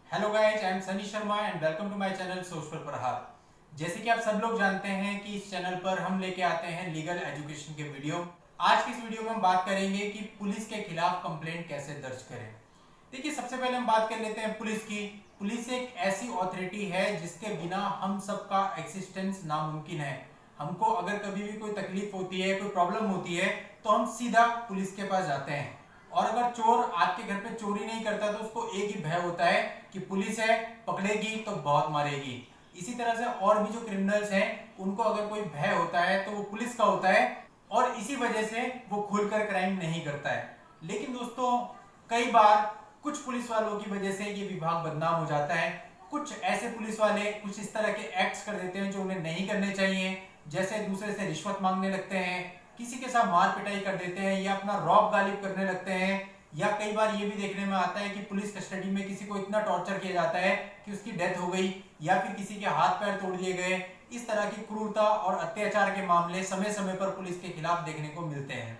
Hello guys, I am Sunny Sharma and welcome to my channel सोच पर प्रहार। जैसे कि आप सब लोग जानते हैं कि इस चैनल पर हम लेके आते हैं लीगल एजुकेशन के वीडियो। आज की इस वीडियो में हम बात करेंगे कि पुलिस के खिलाफ कंप्लेंट कैसे दर्ज करें। देखिए, सबसे पहले हम बात कर लेते हैं पुलिस की। पुलिस एक ऐसी अथॉरिटी है जिसके बिना हम सबका एक्सिस्टेंस नामुमकिन है। हमको अगर कभी भी कोई तकलीफ होती है, कोई प्रॉब्लम होती है, तो हम सीधा पुलिस के पास जाते हैं। और अगर चोर आपके घर पे चोरी नहीं करता तो उसको एक ही भय होता है कि पुलिस है, पकड़ेगी तो बहुत मारेगी। इसी तरह से और भी जो क्रिमिनल्स हैं उनको अगर कोई भय होता है तो वो पुलिस का होता है, और इसी वजह से वो खुलकर क्राइम नहीं करता है। लेकिन दोस्तों, कई बार कुछ पुलिस वालों की वजह से ये विभाग बदनाम हो जाता है। कुछ ऐसे पुलिस वाले कुछ इस तरह के एक्ट्स कर देते हैं जो उन्हें नहीं करने चाहिए, जैसे दूसरे से रिश्वत मांगने लगते हैं, किसी के साथ मार पिटाई कर देते हैं, या अपना रौब गालिब करने लगते हैं, या कई बार ये भी देखने में आता है कि पुलिस कस्टडी में किसी को इतना टॉर्चर किया जाता है कि उसकी डेथ हो गई, या फिर किसी के हाथ पैर तोड़ दिए गए। इस तरह की क्रूरता और अत्याचार के मामले समय समय पर पुलिस के खिलाफ देखने को मिलते हैं।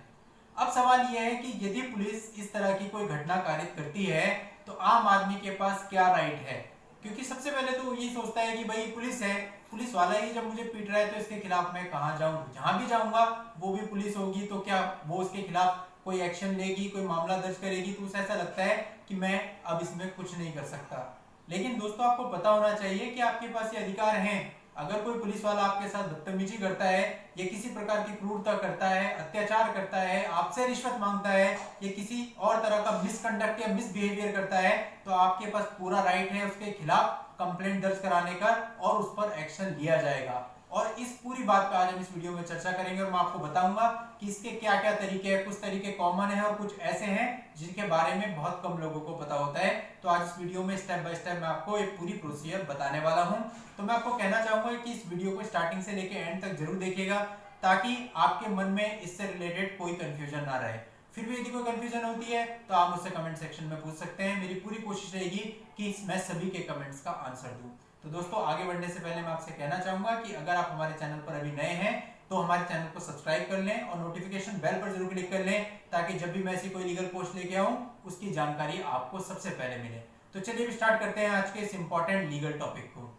अब सवाल यह है कि यदि पुलिस इस तरह की कोई घटना कारित करती है तो आम आदमी के पास क्या राइट है। क्योंकि सबसे पहले तो ये सोचता है कि भाई पुलिस है, पुलिस वाला ही जब मुझे पीट रहा है तो इसके खिलाफ मैं कहां जाऊं, जहां भी जाऊंगा वो भी पुलिस होगी, तो क्या वो उसके खिलाफ कोई एक्शन लेगी, कोई मामला दर्ज करेगी, तो उसे ऐसा लगता है कि मैं अब इसमें कुछ नहीं कर सकता। लेकिन दोस्तों, आपको पता होना चाहिए कि आपके पास ये अधिकार हैं। अगर कोई पुलिस वाला आपके साथ बदतमीजी करता है, या किसी प्रकार की क्रूरता करता है, अत्याचार करता है, आपसे रिश्वत मांगता है, या किसी और तरह का मिसकंडक्ट या मिसबिहेवियर करता है, तो आपके पास पूरा राइट है उसके खिलाफ कंप्लेंट दर्ज कराने का, और उस पर एक्शन लिया जाएगा। और इस पूरी बात पे आज हम इस वीडियो में चर्चा करेंगे, और मैं आपको बताऊंगा कि इसके क्या क्या तरीके हैं। कुछ तरीके कॉमन हैं और कुछ ऐसे हैं जिनके बारे में बहुत कम लोगों को पता होता है। तो आज इस वीडियो में स्टेप बाय स्टेप मैं आपको एक पूरी प्रोसीजर बताने वाला हूं। तो मैं आपको कहना चाहूंगा कि इस वीडियो को स्टार्टिंग से लेकर एंड तक जरूर देखिएगा, ताकि आपके मन में इससे रिलेटेड कोई कंफ्यूजन ना रहे। फिर भी यदि कोई कंफ्यूजन होती है तो आप मुझसे कमेंट सेक्शन में पूछ सकते हैं। मेरी पूरी कोशिश रहेगी कि मैं सभी के कमेंट्स का आंसर दूं। तो दोस्तों, आगे बढ़ने से पहले मैं आपसे कहना चाहूंगा कि अगर आप हमारे चैनल पर अभी नए हैं तो हमारे चैनल को सब्सक्राइब कर लें और नोटिफिकेशन बेल पर जरूर क्लिक कर लें, ताकि जब भी मैं ऐसी कोई लीगल पोस्ट लेके आऊं उसकी जानकारी आपको सबसे पहले मिले। तो चलिए स्टार्ट करते हैं आज के इस इंपॉर्टेंट लीगल टॉपिक को।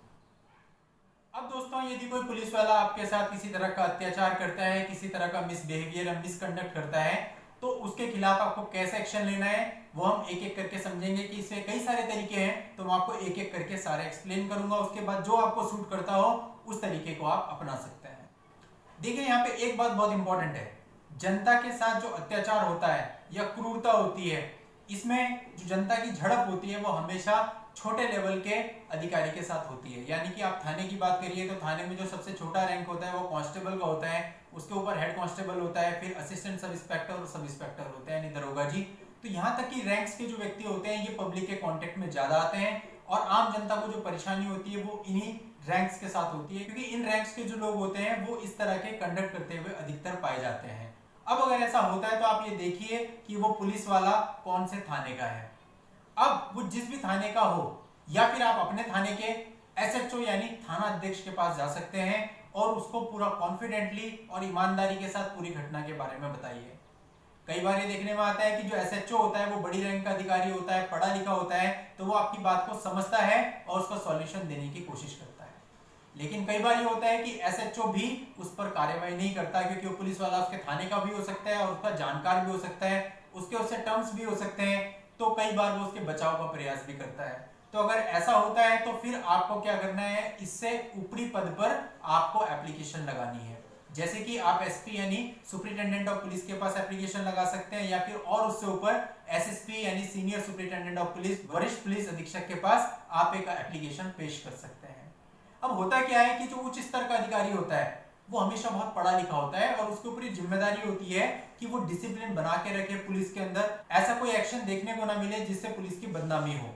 अब दोस्तों, यदि कोई पुलिस वाला आपके साथ किसी तरह का अत्याचार करता है, किसी तरह का मिसबिहेवियर या मिसकंडक्ट करता है, तो उसके खिलाफ आपको कैसे एक्शन लेना है वो हम एक एक करके समझेंगे। कि इसमें कई सारे तरीके हैं, तो मैं आपको एक एक करके सारे एक्सप्लेन करूंगा। उसके बाद जो आपको सूट करता हो उस तरीके को आप अपना सकते हैं। देखिए, यहाँ पे एक बात बहुत इंपॉर्टेंट है। जनता के साथ जो अत्याचार होता है या क्रूरता होती है, इसमें जो जनता की झड़प होती है वो हमेशा छोटे लेवल के अधिकारी के साथ होती है। यानी कि आप थाने की बात करिए तो थाने में जो सबसे छोटा रैंक होता है वो कांस्टेबल का होता है, उसके ऊपर हेड कांस्टेबल होता है, फिर असिस्टेंट सब इंस्पेक्टर और सब इंस्पेक्टर होते हैं, यानी दरोगा जी। तो यहाँ तक कि रैंक्स के जो व्यक्ति होते हैं ये पब्लिक के कांटेक्ट में ज्यादा आते हैं, और आम जनता को जो परेशानी होती है वो इन्हीं रैंक्स के साथ होती है, क्योंकि इन रैंक्स के जो लोग होते हैं वो इस तरह के कंडक्ट करते हुए अधिकतर पाए जाते हैं। अब अगर ऐसा होता है तो आप ये देखिए कि वो पुलिस वाला कौन से थाने का है। अब वो जिस भी थाने का हो, या फिर आप अपने थाने के एसएचओ यानी थाना अध्यक्ष के पास जा सकते हैं और उसको पूरा कॉन्फिडेंटली और ईमानदारी के साथ पूरी घटना के बारे में बताइए। कई बार ये देखने में आता है कि जो एसएचओ होता है वो बड़ी रैंक का अधिकारी होता है, पढ़ा लिखा होता है, तो वो आपकी बात को समझता है और उसका सॉल्यूशन देने की कोशिश करता है। लेकिन कई बार ये होता है कि एसएचओ भी उस पर कार्रवाई नहीं करता, क्योंकि वो पुलिस वाला उसके थाने का भी हो सकता है और उसका जानकार भी हो सकता है, उसके उससे टर्म्स भी हो सकते हैं, तो कई बार वो उसके बचाव का प्रयास भी करता है। तो अगर ऐसा होता है तो फिर आपको क्या करना है, इससे ऊपरी पद पर आपको एप्लीकेशन लगानी है। जैसे कि आप एसपी यानी सुपरिटेंडेंट ऑफ पुलिस के पास एप्लीकेशन लगा सकते हैं, या फिर और उससे ऊपर एसएसपी यानी सीनियर सुपरिटेंडेंट ऑफ पुलिस, वरिष्ठ पुलिस अधीक्षक के पास आप एक एप्लीकेशन पेश कर सकते हैं। अब होता क्या है कि जो उच्च स्तर का अधिकारी होता है वो हमेशा बहुत पढ़ा लिखा होता है, और उसके ऊपर जिम्मेदारी होती है कि वो डिसिप्लिन बना के रखे पुलिस के अंदर, ऐसा कोई एक्शन देखने को ना मिले जिससे पुलिस की बदनामी हो।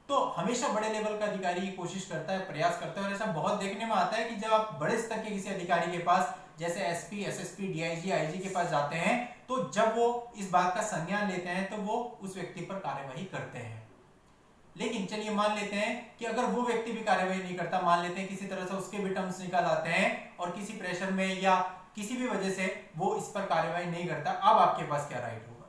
तो हमेशा बड़े लेवल का अधिकारी की कोशिश करता है, प्रयास करता है, और ऐसा बहुत देखने में आता है कि जब आप बड़े स्तर के किसी अधिकारी के पास जैसे एसपी, एसएसपी, डीआईजी, आईजी के पास जाते हैं, तो जब वो इस बात का संज्ञान लेते हैं तो वो उस व्यक्ति पर कार्यवाही करते हैं। लेकिन चलिए मान लेते हैं कि अगर वो व्यक्ति भी कार्यवाही नहीं करता, मान लेते हैं किसी तरह से उसके भी टर्म्स निकाल आते हैं और किसी प्रेशर में या किसी भी वजह से वो इस पर कार्यवाही नहीं करता, अब आपके पास क्या राइट होगा।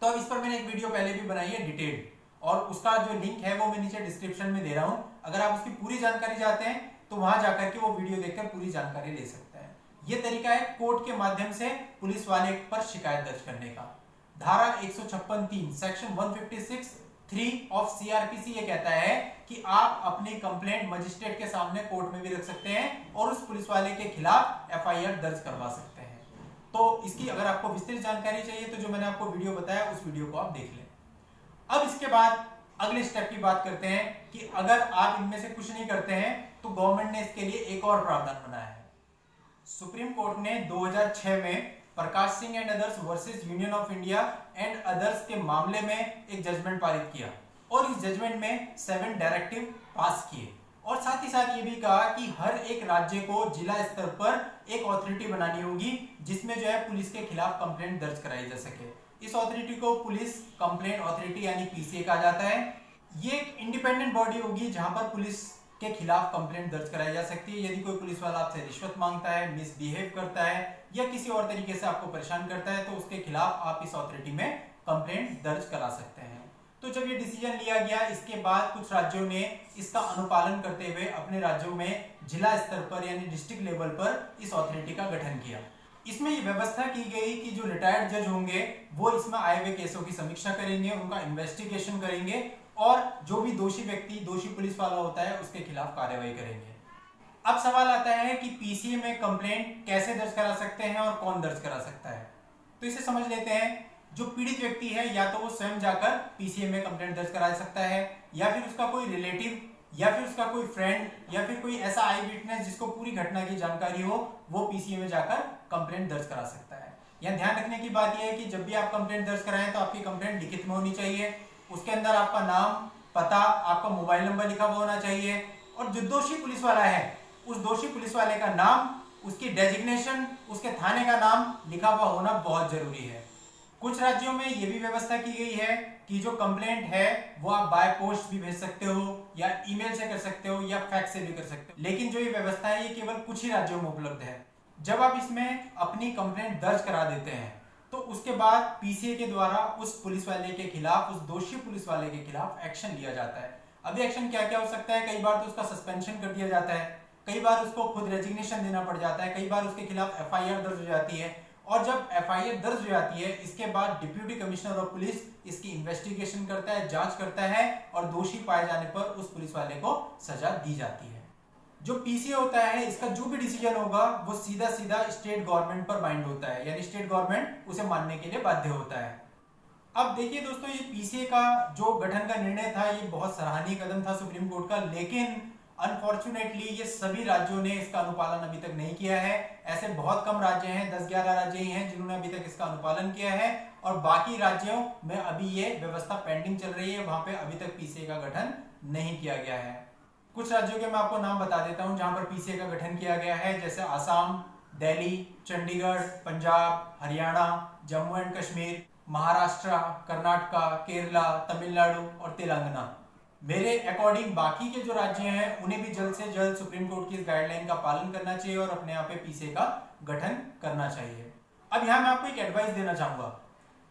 तो अब इस पर मैंने एक वीडियो पहले भी बनाई है डिटेल, और उसका जो लिंक है वो मैं नीचे डिस्क्रिप्शन में दे रहा हूं। अगर आप उसकी पूरी जानकारी चाहते हैं तो वहां जाकर के वो वीडियो देखकर पूरी जानकारी ले सकते हैं। ये तरीका है कोर्ट के माध्यम से पुलिस वाले पर शिकायत दर्ज करने का। धारा 156(3) सेक्शन 156(3) ऑफ सीआरपीसी ये कहता है कि आप अपनी कंप्लेंट मजिस्ट्रेट के सामने कोर्ट में भी रख सकते हैं और उस पुलिस वाले के खिलाफ एफआईआर दर्ज करवा सकते हैं। तो इसकी अगर आपको विस्तृत जानकारी चाहिए तो जो मैंने आपको वीडियो बताया उस वीडियो को आप देख लें। अब इसके बाद अगले स्टेप की बात करते हैं कि अगर आप इनमें से कुछ नहीं करते हैं तो गवर्नमेंट ने इसके लिए एक और प्रावधान बनाया है। सुप्रीम कोर्ट ने 2006 में Prakash Singh and others versus Union of India and others के मामले में एक जजमेंट पारित किया और इस जजमेंट में 7 डायरेक्टिव पास किए और साथ ही साथ ये भी कहा कि हर एक राज्य को जिला स्तर पर एक अथॉरिटी बनानी होगी जिसमें जो है पुलिस के खिलाफ कंप्लेंट दर्ज कराई जा सके। इस अथॉरिटी को पुलिस कंप्लेंट अथॉरिटी यानी पीसीए कहा जाता है। ये एक इंडिपेंडेंट बॉडी होगी जहां पर पुलिस के खिलाफ कंप्लेंट दर्ज कराई जा सकती है। यदि कोई पुलिस वाला आपसे रिश्वत मांगता है, मिसबिहेव करता है या किसी और तरीके से आपको परेशान करता है तो उसके खिलाफ आप इस अथॉरिटी में कंप्लेंट दर्ज करा सकते हैं। तो जब ये डिसीजन लिया गया इसके बाद कुछ राज्यों ने इसका अनुपालन करते हुए अपने राज्यों में जिला स्तर पर यानी डिस्ट्रिक्ट लेवल पर इस अथॉरिटी का गठन किया। इसमें ये व्यवस्था की गई कि जो रिटायर्ड जज होंगे वो इसमें आए हुए केसों की समीक्षा करेंगे, उनका इन्वेस्टिगेशन करेंगे और जो भी दोषी व्यक्ति, दोषी पुलिस वाला होता है उसके खिलाफ कार्रवाई करेंगे। अब सवाल आता है कि पीसीए में कंप्लेंट कैसे दर्ज करा सकते हैं और कौन दर्ज करा सकता है। तो इसे समझ लेते हैं। जो पीड़ित व्यक्ति है या तो वो स्वयं जाकर पीसीए में कंप्लेंट दर्ज करा सकता है या फिर उसका कोई रिलेटिव या फिर उसका कोई फ्रेंड या फिर कोई ऐसा आई विटनेस जिसको पूरी घटना की जानकारी हो वो पीसीए में जाकर कंप्लेंट दर्ज करा सकता है। यहाँ ध्यान रखने की बात यह है कि जब भी आप कंप्लेंट दर्ज कराएं तो आपकी कंप्लेंट लिखित में होनी चाहिए। उसके अंदर आपका नाम, पता, आपका मोबाइल नंबर लिखा हुआ होना चाहिए और जो दोषी पुलिस वाला है उस दोषी पुलिस वाले का नाम, उसकी डेजिग्नेशन, उसके थाने का नाम लिखा हुआ होना बहुत जरूरी है। कुछ राज्यों में यह भी व्यवस्था की गई है कि जो कंप्लेंट है वो आप बाय पोस्ट भी भेज सकते हो या ईमेल से कर सकते हो या फैक्स से भी कर सकते हो। लेकिन जो ये व्यवस्था है ये केवल कुछ ही राज्यों में उपलब्ध है। जब आप इसमें अपनी कंप्लेंट दर्ज करा देते हैं तो उसके बाद पीसीए के द्वारा उस पुलिस वाले के खिलाफ, उस दोषी पुलिस वाले के खिलाफ एक्शन लिया जाता है। अभी एक्शन क्या क्या हो सकता है? कई बार तो उसका सस्पेंशन कर दिया जाता है, कई बार उसको खुद रेजिग्नेशन देना पड़ जाता है, कई बार उसके खिलाफ एफआईआर दर्ज हो जाती है और जब एफआईआर दर्ज हो जाती है इसके बाद डिप्यूटी कमिश्नर ऑफ पुलिस इसकी इन्वेस्टिगेशन करता है, जांच करता है और दोषी पाए जाने पर उस पुलिस वाले को सजा दी जाती है। जो पीसीए होता है इसका जो भी डिसीजन होगा वो सीधा सीधा स्टेट गवर्नमेंट पर बाइंड होता है, यानी स्टेट गवर्नमेंट उसे मानने के लिए बाध्य होता है। अब देखिए दोस्तों, ये पीसीए का जो गठन का निर्णय था ये बहुत सराहनीय कदम था सुप्रीम कोर्ट का, लेकिन अनफॉर्चुनेटली ये सभी राज्यों ने इसका अनुपालन अभी तक नहीं किया है। ऐसे बहुत कम राज्य हैं, 10-11 राज्य ही हैं जिन्होंने अभी तक इसका अनुपालन किया है और बाकी राज्यों में अभी ये व्यवस्था पेंडिंग चल रही है, वहां पे अभी तक पीसीए का गठन नहीं किया गया है। कुछ राज्यों के मैं आपको नाम बता देता हूं जहां पर पीसीए का गठन किया गया है, जैसे आसाम, दिल्ली, चंडीगढ़, पंजाब, हरियाणा, जम्मू एंड कश्मीर, महाराष्ट्र, कर्नाटका, केरला, तमिलनाडु और तेलंगाना। मेरे अकॉर्डिंग बाकी के जो राज्य हैं उन्हें भी जल्द से जल्द सुप्रीम कोर्ट की इस गाइडलाइन का पालन करना चाहिए और अपने यहाँ पे पीसीए का गठन करना चाहिए। अब यहाँ मैं आपको एक एडवाइस देना चाहूंगा,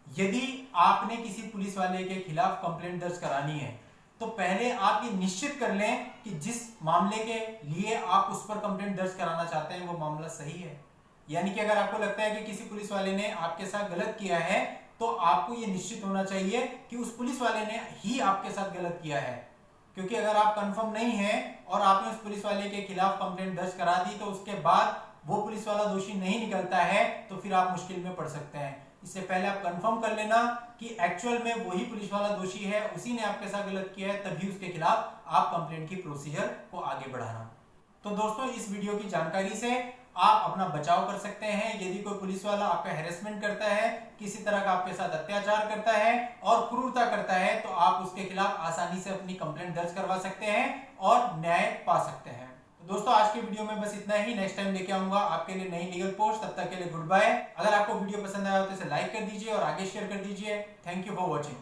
यदि आपने किसी पुलिस वाले के खिलाफ कंप्लेंट दर्ज करानी है तो पहले आप ये निश्चित कर लें कि जिस मामले के लिए आप उस पर कंप्लेंट दर्ज कराना चाहते हैं वो मामला सही है। यानी कि अगर आपको लगता है कि किसी पुलिस वाले ने आपके साथ गलत किया है तो आपको ये निश्चित होना चाहिए कि उस पुलिस वाले ने ही आपके साथ गलत किया है, क्योंकि अगर आप कंफर्म नहीं है और आपने उस पुलिस वाले के खिलाफ कंप्लेंट दर्ज करा दी तो उसके बाद वो पुलिस वाला दोषी नहीं निकलता है तो फिर आप मुश्किल में पड़ सकते हैं। इससे पहले आप कंफर्म कर लेना कि एक्चुअल में वही पुलिस वाला दोषी है, उसी ने आपके साथ गलत किया है, तभी उसके खिलाफ आप कंप्लेंट की प्रोसीजर को आगे बढ़ाना। तो दोस्तों, इस वीडियो की जानकारी से आप अपना बचाव कर सकते हैं। यदि कोई पुलिस वाला आपका हैरेसमेंट करता है, किसी तरह का आपके साथ अत्याचार करता है और क्रूरता करता है तो आप उसके खिलाफ आसानी से अपनी कंप्लेंट दर्ज करवा सकते हैं और न्याय पा सकते हैं। तो दोस्तों, आज के वीडियो में बस इतना ही। नेक्स्ट टाइम लेके आऊंगा आपके लिए नई लीगल पोस्ट। तब तक के लिए गुड बाय। अगर आपको वीडियो पसंद आया हो तो इसे लाइक कर दीजिए और आगे शेयर कर दीजिए। Thank you for watching.